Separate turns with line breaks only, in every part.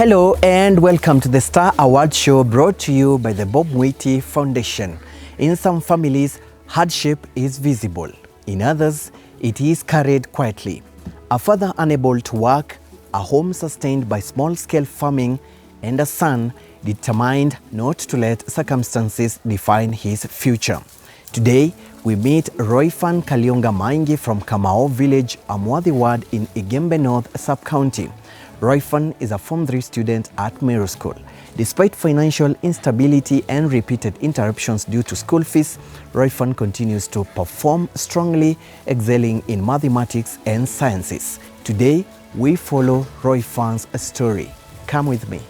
Hello and welcome to the Star Award Show brought to you by the Bob Mwiti Foundation. In some families, hardship is visible. In others, it is carried quietly. A father unable to work, a home sustained by small-scale farming, and a son determined not to let circumstances define his future. Today, we meet Royfan Kaliunga Maingi from Kamao village, Amwadhi ward in Igembe North sub-county. Royfan is a Form 3 student at Middle School. Despite financial instability and repeated interruptions due to school fees, Royfan continues to perform strongly, excelling in mathematics and sciences. Today, we follow Royfan's story. Come with me.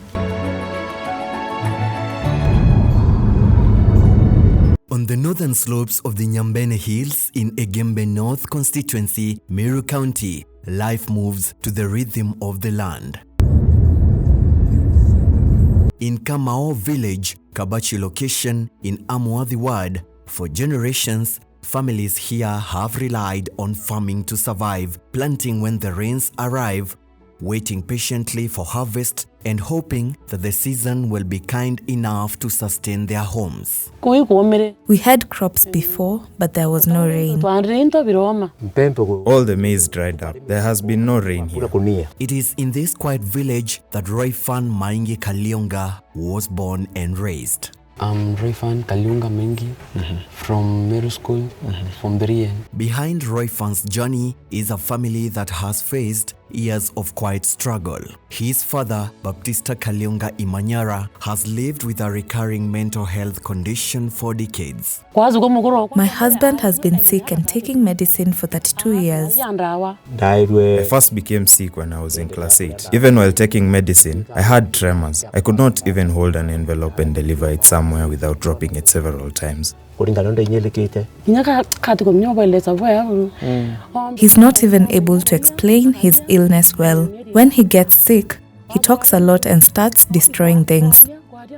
On the northern slopes of the Nyambene Hills in Igembe North constituency, Meru County, life moves to the rhythm of the land. In Kamao village, Kabachi location in Amwadhi ward, for generations, families here have relied on farming to survive, planting when the rains arrive, waiting patiently for harvest, and hoping that the season will be kind enough to sustain their homes.
We had crops before, but there was no rain.
All the maize dried up. There has been no rain here.
It is in this quiet village that Royfan Maingi Kaliunga was born and raised.
I'm Royfan Kaliunga Mengi from Middle School, from the
Behind Royfan's journey is a family that has faced years of quiet struggle. His father, Baptista Kaliunga Imanyara, has lived with a recurring mental health condition for decades.
My husband has been sick and taking medicine for 32 years.
I first became sick when I was in class 8. Even while taking medicine, I had tremors. I could not even hold an envelope and deliver it somewhere without dropping it several times.
He's not even able to explain his illness well. When he gets sick, he talks a lot and starts destroying things.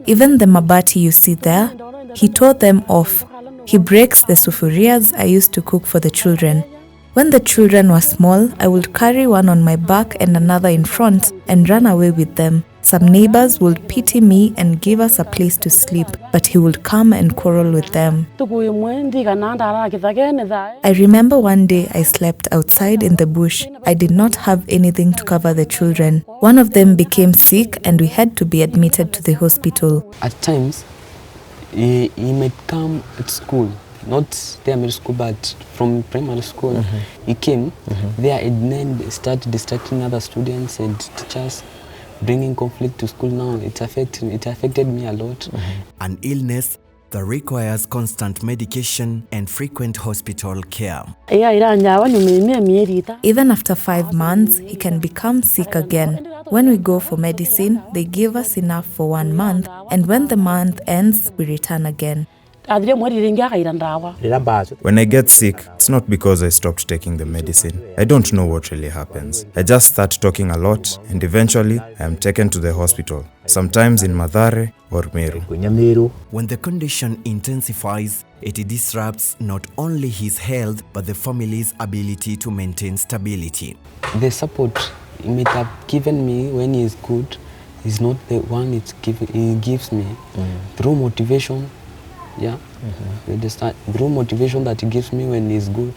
Even the mabati you see there, he tore them off. He breaks the sufurias I used to cook for the children. When the children were small, I would carry one on my back and another in front and run away with them. Some neighbors would pity me and give us a place to sleep, but he would come and quarrel with them. I remember one day I slept outside in the bush. I did not have anything to cover the children. One of them became sick and we had to be admitted to the hospital.
At times, he might come at school, not their middle school, but from primary school. He came there and then started distracting other students and teachers, bringing conflict to school. Now it affected me a lot.
An illness that requires constant medication and frequent hospital care.
Even after 5 months, he can become sick again. When we go for medicine, they give us enough for 1 month, and when the month ends, we return again.
When I get sick, it's not because I stopped taking the medicine. I don't know what really happens. I just start talking a lot and eventually I am taken to the hospital, sometimes in Mathare or Meru.
When the condition intensifies, it disrupts not only his health but the family's ability to maintain stability.
The support he might have given me when he is good is not the one he gives me. Through motivation, through motivation that he gives me when he's good,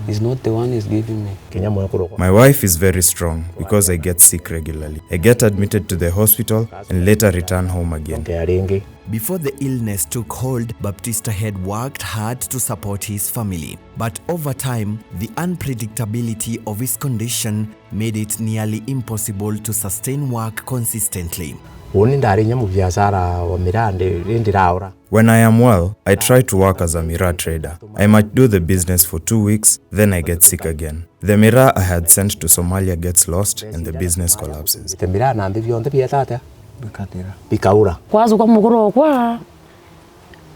is not the one he's giving me.
My wife is very strong because I get sick regularly. I get admitted to the hospital and later return home again.
Before the illness took hold, Baptista had worked hard to support his family. But over time, the unpredictability of his condition made it nearly impossible to sustain work consistently.
When I am well, I try to work as a miraa trader. I might do the business for 2 weeks, then I get sick again. The miraa I had sent to Somalia gets lost and the business collapses.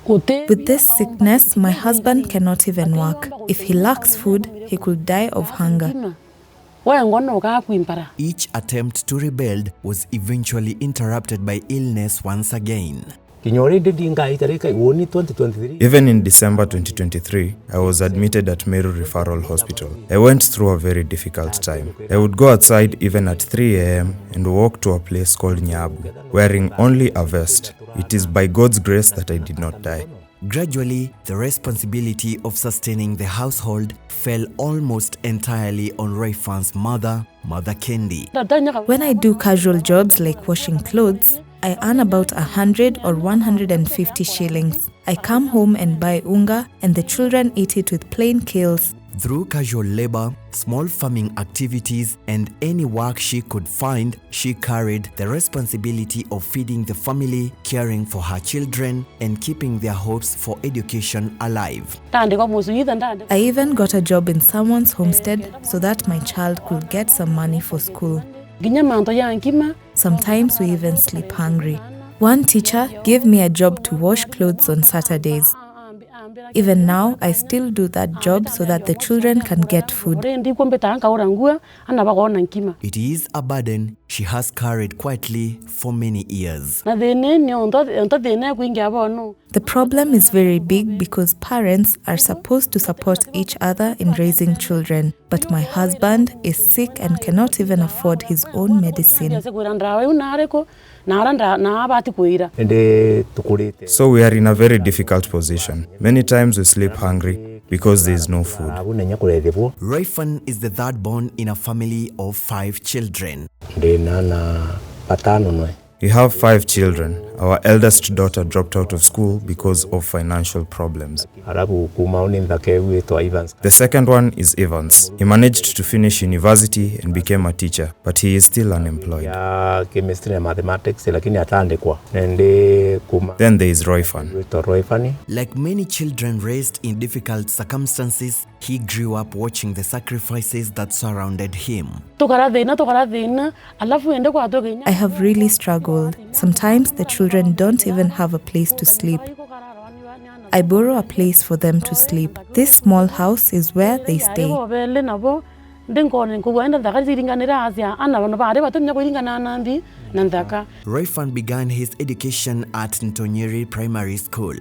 With this sickness, my husband cannot even work. If he lacks food, he could die of hunger.
Each attempt to rebuild was eventually interrupted by illness once again.
Even in December 2023, I was admitted at Meru Referral Hospital. I went through a very difficult time. I would go outside even at 3 a.m. and walk to a place called Nyabu, wearing only a vest. It is by God's grace that I did not die.
Gradually, the responsibility of sustaining the household fell almost entirely on Royfan's mother, Mother Kendi.
When I do casual jobs like washing clothes, I earn about 100 or 150 shillings. I come home and buy unga, and the children eat it with plain kales.
Through casual labor, small farming activities, and any work she could find, she carried the responsibility of feeding the family, caring for her children, and keeping their hopes for education alive.
I even got a job in someone's homestead so that my child could get some money for school. Sometimes we even sleep hungry. One teacher gave me a job to wash clothes on Saturdays. Even now, I still do that job so that the children can get food.
It is a burden she has carried quietly for many years.
The problem is very big because parents are supposed to support each other in raising children, but my husband is sick and cannot even afford his own medicine.
So we are in a very difficult position. Many times we sleep hungry because there is no food.
Royfan is the third born in a family of 5 children.
We have 5 children. Our eldest daughter dropped out of school because of financial problems. The second one is Evans. He managed to finish university and became a teacher, but he is still unemployed. Then there is Royfan.
Like many children raised in difficult circumstances, he grew up watching the sacrifices that surrounded him.
I have really struggled. Sometimes the children don't even have a place to sleep. I borrow a place for them to sleep. This small house is where they stay.
Royfan began his education at Ntonyeri Primary School.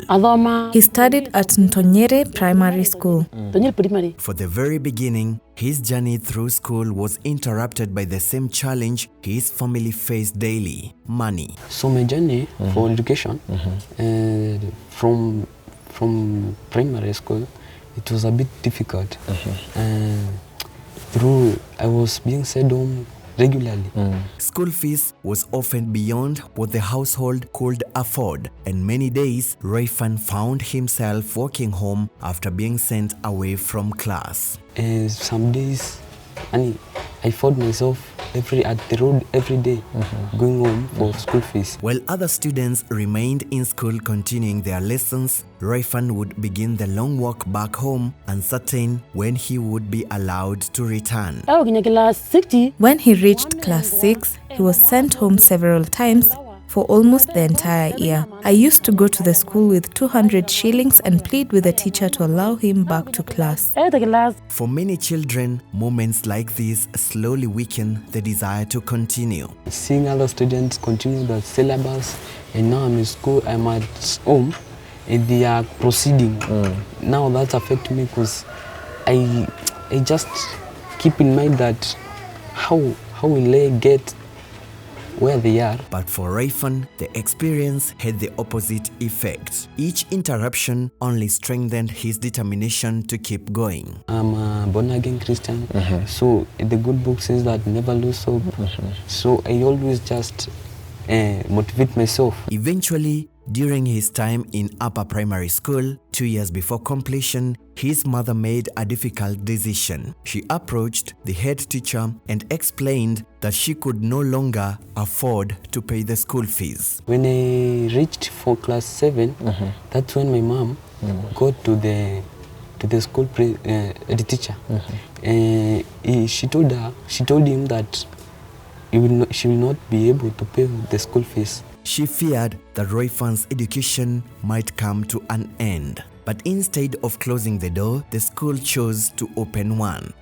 He studied at Ntonyere Primary School.
For the very beginning, his journey through school was interrupted by the same challenge his family faced daily: money.
So my journey for education from primary school, it was a bit difficult. I was being sent home regularly.
School fees was often beyond what the household could afford, and many days Royfan found himself walking home after being sent away from class.
Some days, I found myself at the road every day, going home for school fees.
While other students remained in school continuing their lessons, Royfan would begin the long walk back home, uncertain when he would be allowed to return.
When he reached class 6, he was sent home several times for almost the entire year. I used to go to the school with 200 shillings and plead with the teacher to allow him back to class.
For many children, moments like these slowly weaken the desire to continue.
Seeing other students continue the syllabus, and now I'm in school, I'm at home, and they are proceeding. Now that's affecting me because I just keep in mind that how will I get where they are.
But for Royfan, the experience had the opposite effect. Each interruption only strengthened his determination to keep going.
I'm a born-again Christian, so the good book says that never lose hope. So I always just motivate myself.
Eventually, during his time in upper primary school, 2 years before completion, his mother made a difficult decision. She approached the head teacher and explained that she could no longer afford to pay the school fees.
When I reached for class 7, that's when my mom got to the school the teacher. She told him that she will not be able to pay the school fees.
She feared that Royfan's education might come to an end. But instead of closing the door, the school chose to open one.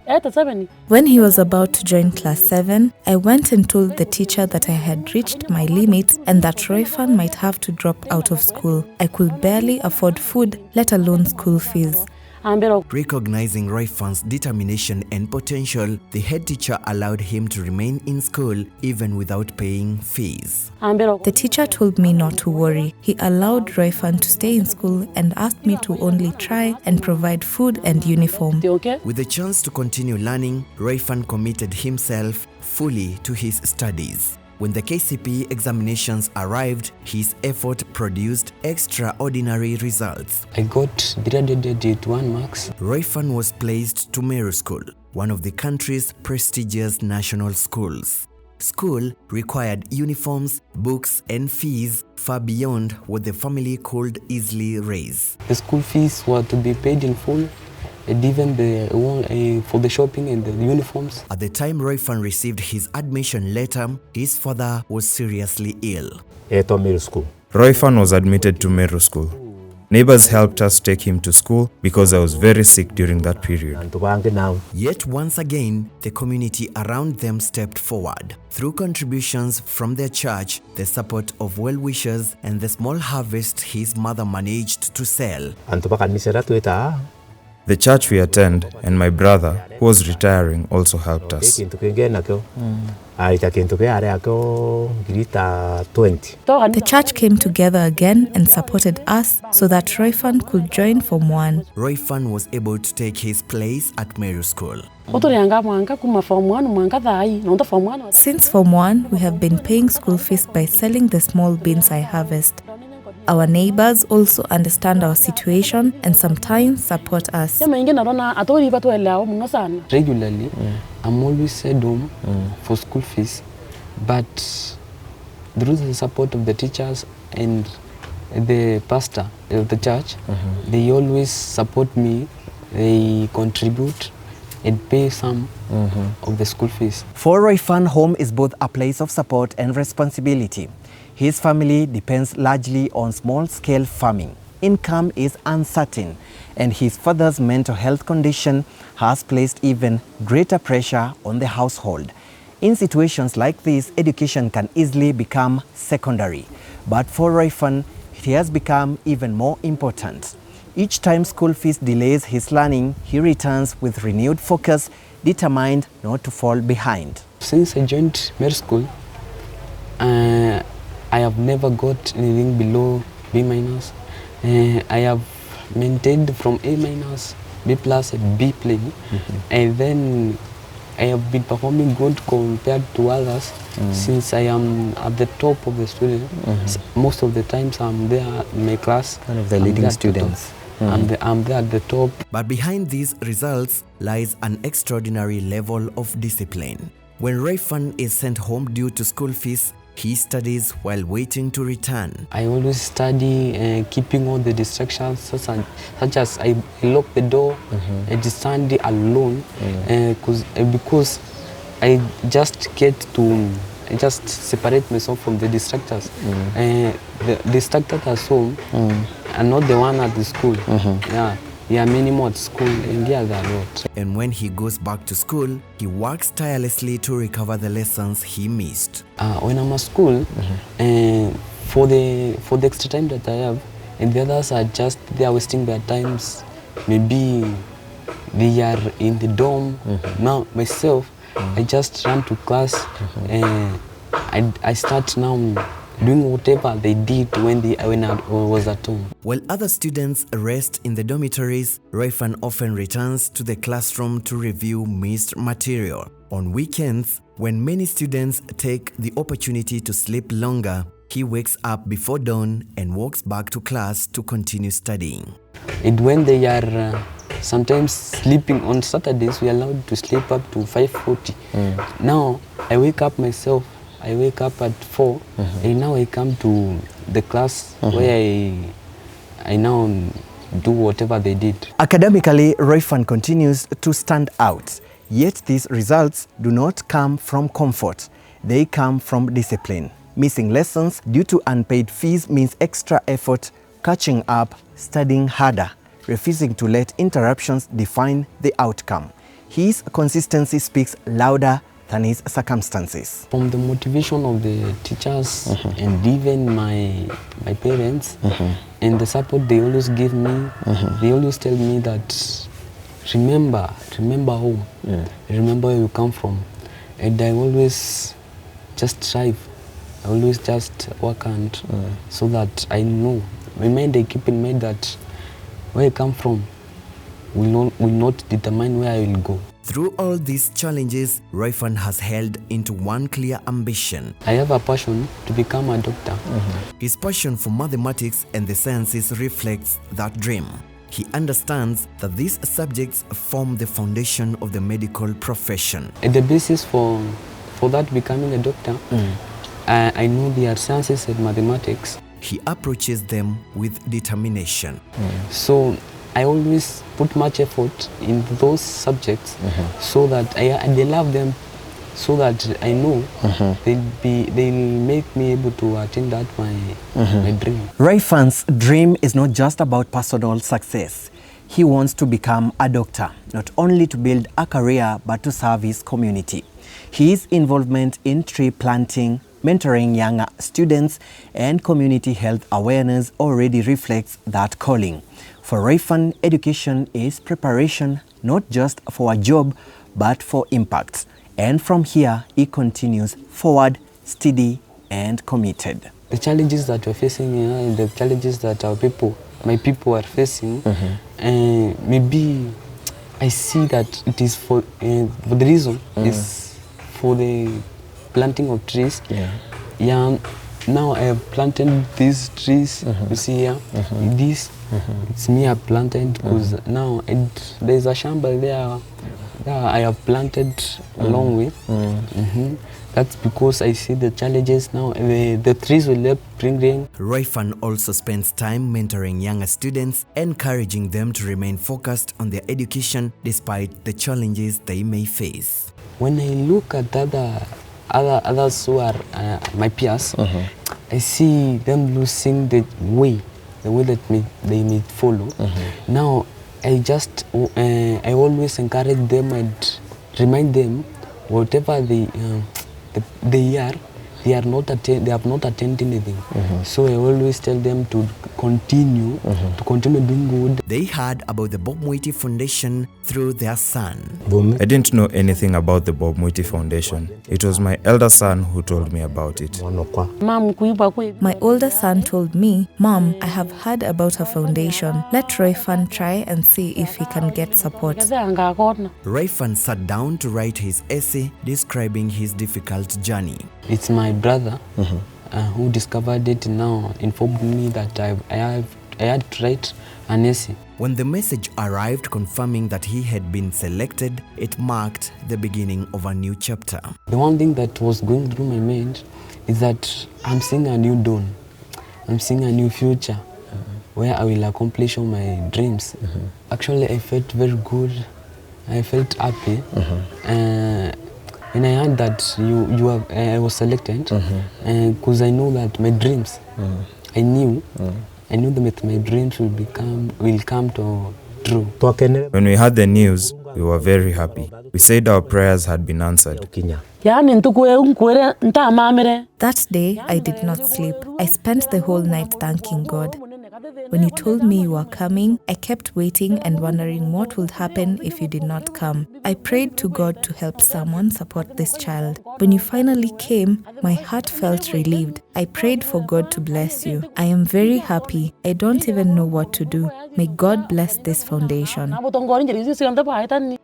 When he was about to join class 7, I went and told the teacher that I had reached my limits and that Royfan might have to drop out of school. I could barely afford food, let alone school fees.
Recognizing Royfan's determination and potential, the head teacher allowed him to remain in school even without paying fees.
The teacher told me not to worry. He allowed Royfan to stay in school and asked me to only try and provide food and uniform.
With the chance to continue learning, Royfan committed himself fully to his studies. When the KCPE examinations arrived, his effort produced extraordinary results.
I got graded at 1 marks.
Royfan was placed to Meru School, one of the country's prestigious national schools. School required uniforms, books, and fees far beyond what the family could easily raise.
The school fees were to be paid in full, and even for the shopping and the uniforms.
At the time Royfan received his admission letter, his father was seriously ill.
Royfan was admitted to Meru School. Neighbors helped us take him to school because I was very sick during that period.
Yet once again, the community around them stepped forward. Through contributions from their church, the support of well-wishers, and the small harvest his mother managed to sell.
The church we attend and my brother, who was retiring, also helped us.
The church came together again and supported us so that Royfan could join Form 1.
Royfan was able to take his place at Meru School.
Since Form 1, we have been paying school fees by selling the small beans I harvest. Our neighbors also understand our situation and sometimes support us.
Regularly, I'm always sent home for school fees, but through the support of the teachers and the pastor of the church, they always support me, they contribute and pay some of the school fees.
For Royfan, home is both a place of support and responsibility. His family depends largely on small-scale farming. Income is uncertain, and his father's mental health condition has placed even greater pressure on the household. In situations like this, education can easily become secondary. But for Royfan, it has become even more important. Each time school fees delays his learning, he returns with renewed focus, determined not to fall behind.
Since I joined Meru School, I have never got anything below B-. I have maintained from A-, B+, and B plane. And then I have been performing good compared to others since I am at the top of the student. Most of the times I'm there in my class.
One of the leading students.
I'm there at the top.
But behind these results lies an extraordinary level of discipline. When Royfan is sent home due to school fees, he studies while waiting to return.
I always study, keeping all the distractions, such as I lock the door and study alone, because I just I just separate myself from the distractors. The distractors at home are not the one at the school. Yeah, many more at school, and there are a lot.
And when he goes back to school, he works tirelessly to recover the lessons he missed.
When I'm at school, for the extra time that I have, and the others are just they are wasting their times. Maybe they are in the dorm. Now myself, I just run to class, and I start now doing whatever they did when I was at home.
While other students rest in the dormitories, Royfan often returns to the classroom to review missed material. On weekends, when many students take the opportunity to sleep longer, he wakes up before dawn and walks back to class to continue studying.
And when they are sometimes sleeping on Saturdays, we are allowed to sleep up to 5:40. Now, I wake up myself. I wake up at 4, and now I come to the class where I now do whatever they did.
Academically, Royfan continues to stand out. Yet these results do not come from comfort. They come from discipline. Missing lessons due to unpaid fees means extra effort, catching up, studying harder. refusing to let interruptions define the outcome. His consistency speaks louder than his circumstances.
From the motivation of the teachers and even my parents and the support they always give me, they always tell me that remember home, remember where you come from. And I always just strive, I always just work and so that I know, my mind I keep in mind that where I come from will not determine where I will go.
Through all these challenges, Royfan has held into one clear ambition.
I have a passion to become a doctor.
His passion for mathematics and the sciences reflects that dream. He understands that these subjects form the foundation of the medical profession.
And the basis for that becoming a doctor, I know there are sciences and mathematics.
He approaches them with determination.
So I always put much effort in those subjects so that they love them, so that I know they'll make me able to attain that my dream.
Royfan's dream is not just about personal success. He wants to become a doctor, not only to build a career but to serve his community. His involvement in tree planting, mentoring young students, and community health awareness already reflects that calling. For Royfan, education is preparation not just for a job but for impact. And from here, he continues forward, steady and committed.
The challenges that we're facing here, the challenges that my people are facing, maybe I see that it is for the reason is for the planting of trees. Now I have planted these trees, you see here, this, it's me I planted because now there's a shamba there I have planted along with. That's because I see the challenges now, the trees will help bring rain.
Royfan also spends time mentoring younger students, encouraging them to remain focused on their education despite the challenges they may face.
When I look at others who are my peers, I see them losing the way that they may follow. Now, I always encourage them and remind them whatever they are, they have not attained anything. So I always tell them to continue doing good.
They heard about the Bob Mwiti Foundation through their son.
I didn't know anything about the Bob Mwiti Foundation. It was my elder son who told me about it.
My older son told me, "Mom, I have heard about a foundation. Let Royfan try and see if he can get support."
Royfan sat down to write his essay describing his difficult journey.
It's my brother who discovered it now, informed me that I had to write an essay.
When the message arrived confirming that he had been selected, it marked the beginning of a new chapter.
The one thing that was going through my mind is that I'm seeing a new dawn. I'm seeing a new future where I will accomplish all my dreams. Actually, I felt very good. I felt happy. When I heard that I was selected, because I know that my dreams, I knew that my dreams will come to true.
When we heard the news, we were very happy. We said our prayers had been answered.
That day, I did not sleep. I spent the whole night thanking God. When you told me you were coming, I kept waiting and wondering what would happen if you did not come. I prayed to God to help someone support this child. When you finally came, my heart felt relieved. I prayed for God to bless you. I am very happy. I don't even know what to do. May God bless this foundation.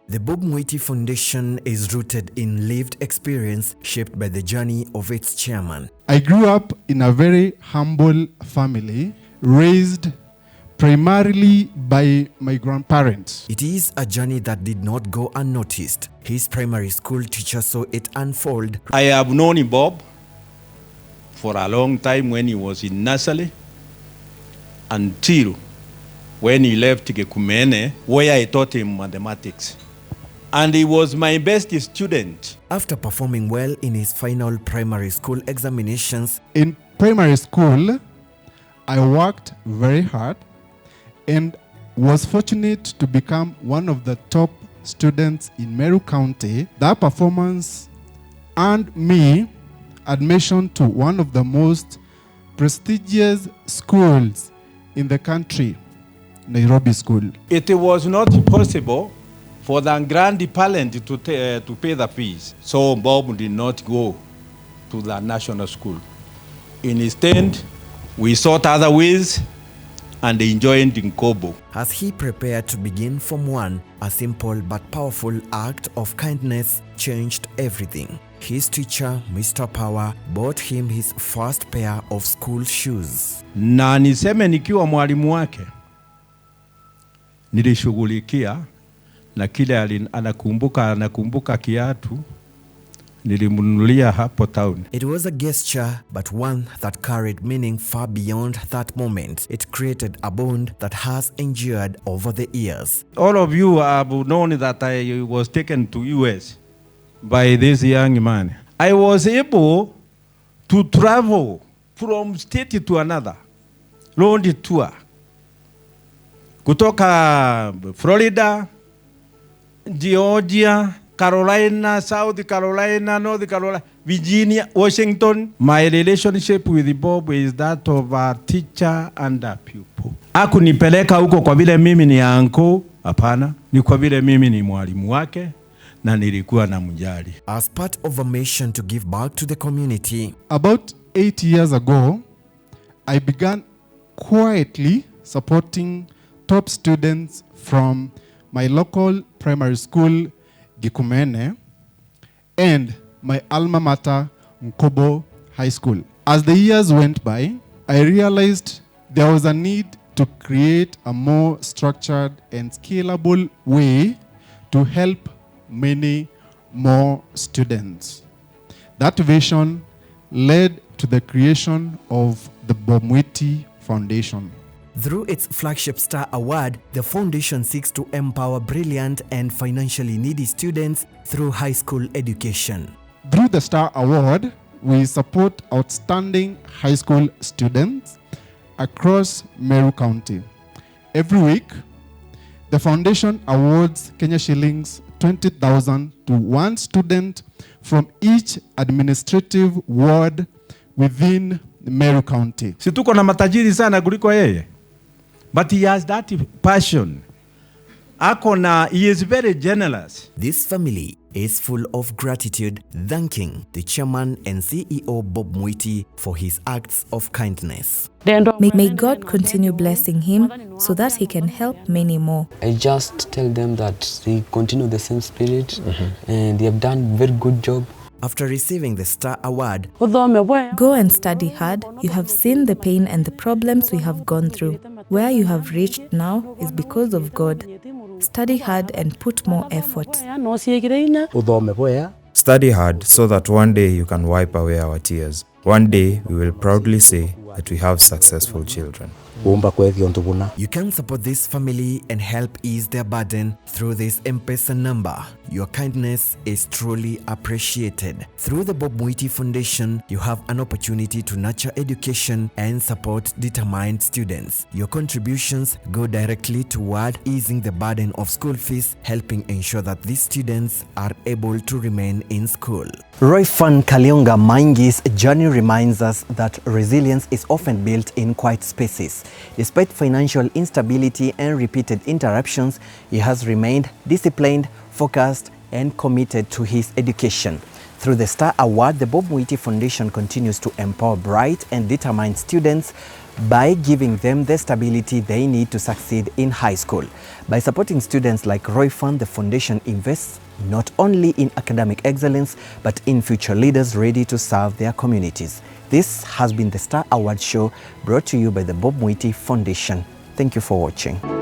The Bob Mwiti Foundation is rooted in lived experience shaped by the journey of its chairman.
I grew up in a very humble family, raised primarily by my grandparents.
It is a journey that did not go unnoticed. His primary school teacher saw it unfold.
I have known Bob for a long time when he was in nursery until when he left Gekumene, where I taught him mathematics. And he was my best student.
After performing well in his final primary school examinations,
in primary school, I worked very hard and was fortunate to become one of the top students in Meru County. That performance earned me admission to one of the most prestigious schools in the country, Nairobi School.
It was not possible for the grand parent to pay the fees, so Bob did not go to the national school. Instead, we sought other ways and enjoyed in Kobo.
As he prepared to begin Form 1, a simple but powerful act of kindness changed everything. His teacher, Mr. Power, bought him his first pair of school shoes.
Na niseme nikiwa mwalimu wake, nilishughulikia na kile anakumbuka kiatu nilimnunulia hapo town.
It was a gesture, but one that carried meaning far beyond that moment. It created a bond that has endured over the years.
All of you have known that I was taken to US by this young man. I was able to travel from state to another, road tour. Kutoka Florida, Georgia, Carolina, South Carolina, North Carolina, Virginia, Washington. My relationship with Bob is that of a teacher and a pupil. Hakunipeleka huko kwa vile mimi ni uncle, hapana. Ni kwa vile mimi ni mwalimu wake na nilikuwa namjali.
As part of a mission to give back to the community.
About 8 years ago, I began quietly supporting top students from my local primary school, Gikumene, and my alma mater, Mkobo High School. As the years went by, I realized there was a need to create a more structured and scalable way to help many more students. That vision led to the creation of the Bob Mwiti Foundation.
Through its flagship Star Award, the foundation seeks to empower brilliant and financially needy students through high school education.
Through the Star Award, we support outstanding high school students across Meru County. Every week, the foundation awards Kenya shillings 20,000 to one student from each administrative ward within Meru County.
Si tuko na matajiri sana kuliko yeye. But he has that passion. He is very generous.
This family is full of gratitude, thanking the chairman and CEO Bob Mwiti for his acts of kindness.
May God continue blessing him so that he can help many more.
I just tell them that they continue the same spirit and they have done very good job.
After receiving the Star Award,
Go and study hard. You have seen the pain and the problems we have gone through. Where you have reached now is because of God. Study hard and put more effort.
Study hard so that one day you can wipe away our tears. One day we will proudly say that we have successful children.
you can support this family and help ease their burden through this M-Pesa number. Your kindness is truly appreciated. Through the Bob Mwiti Foundation, you have an opportunity to nurture education and support determined students. Your contributions go directly toward easing the burden of school fees, helping ensure that these students are able to remain in school. Royfan Kaliunga Maingi's journey reminds us that resilience is often built in quiet spaces. Despite financial instability and repeated interruptions, he has remained disciplined, focused, and committed to his education. Through the Star Award, the Bob Mwiti Foundation continues to empower bright and determined students by giving them the stability they need to succeed in high school. By supporting students like Royfan, the foundation invests not only in academic excellence, but in future leaders ready to serve their communities. This has been the Star Award Show, brought to you by the Bob Mwiti Foundation. Thank you for watching.